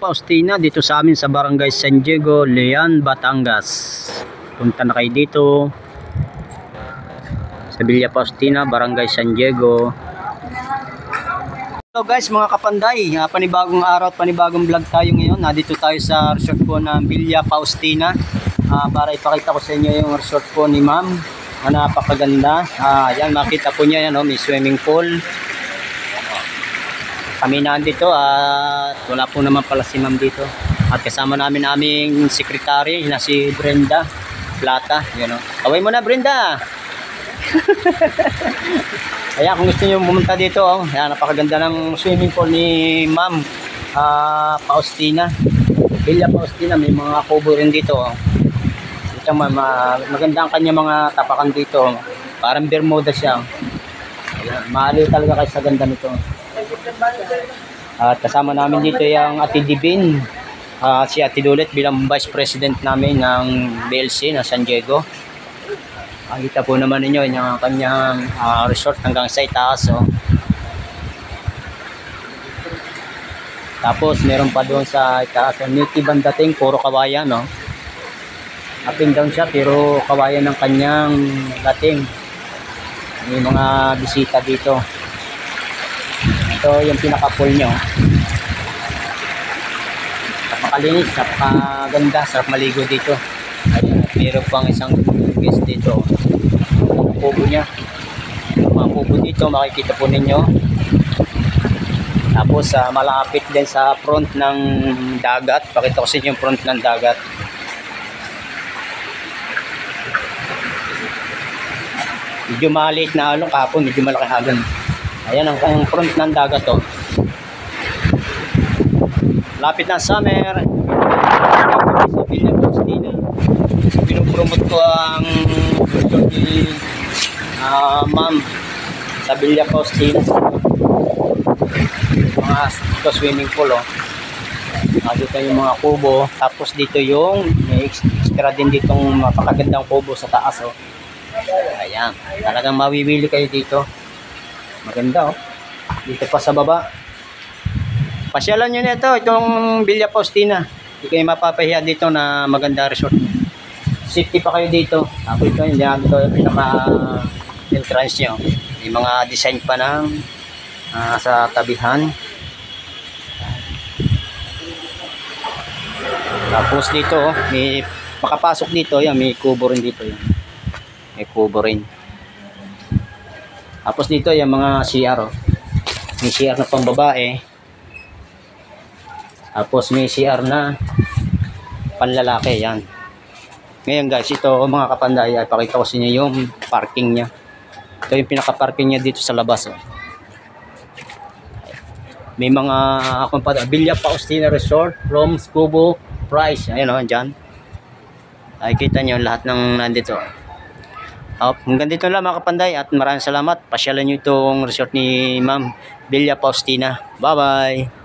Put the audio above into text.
Faustina dito sa amin sa Barangay San Diego, Leon, Batangas. Punta na kayo dito sa Villa Faustina, Barangay San Diego. Hello guys, mga kapanday, panibagong araw at panibagong vlog tayo ngayon. Dito tayo sa resort po ng Villa Faustina para ipakita ko sa inyo yung resort po ni ma'am. Napakaganda. Yan, makita po niya yan, may swimming pool. Kami nandito at wala po naman pala si ma'am dito. At kasama namin aming sekretary na si Brenda Plata. Yun, Kaway mo na, Brenda! Kaya kung gusto niyo pumunta dito, yan, napakaganda ng swimming pool ni ma'am Faustina. Villa Faustina, may mga kubo rin dito. Ito, maganda ang kanya mga tapakan dito. Parang Bermuda siya. Ayan, maaliw talaga kayo sa ganda nito. At kasama namin dito yung Ate Divine, si Ate Dulet bilang Vice President namin ng BLC na San Diego. Kita po naman ninyo yung kanyang resort hanggang sa itaas. Tapos meron pa doon sa itaas native ang dating, puro kawayan, up and down siya pero kawayan ng kanyang dating. May mga bisita dito. Ito yung pinaka-pool nyo. Napakalinis, napakaganda, sarap maligo dito. Ayun, meron pang isang guest dito. Ang kubo niya. Mga kubo dito, makikita po ninyo. Tapos malapit din sa front ng dagat. Pakita ko sa inyo yung front ng dagat. Medyo maliit na along kapon, medyo malaki hagan. Ayan ang front ng dagat to. Lapit na summer. Sa Villa Faustina. Pinopromote ko ang ma'am sa Villa Faustina. Mga swimming pool, dito yung mga kubo. Tapos dito yung may extra din ditong mapakagandang kubo sa taas. Ayan, talagang mawiwili kayo dito. Maganda, dito pa sa baba. Pasyalan nyo na itong Villa Faustina. Hindi kayo mapapahiya dito na maganda resort. Safety pa kayo dito. Tapos ito, hindi dito yung pinaka-entrance nyo. May mga design pa ng sa tabihan. Tapos dito, may makapasok dito. Yan, may kubo rin dito. Yan. May kubo rin. Tapos dito yung mga CR, may CR na pang babae. Tapos may CR na panlalaki, yan. Ngayon guys, ito mga kapanday, ay pakita ko sa inyo yung parking niya. Ito yung pinaka-parking niya dito sa labas. May mga Villa Faustina Resort from Scubo Price. Ayun dyan. Ay kita nyo lahat ng nandito. Hanggang dito lang mga kapanday at maraming salamat. Pasyalan nyo itong resort ni ma'am Villa Faustina. Bye bye.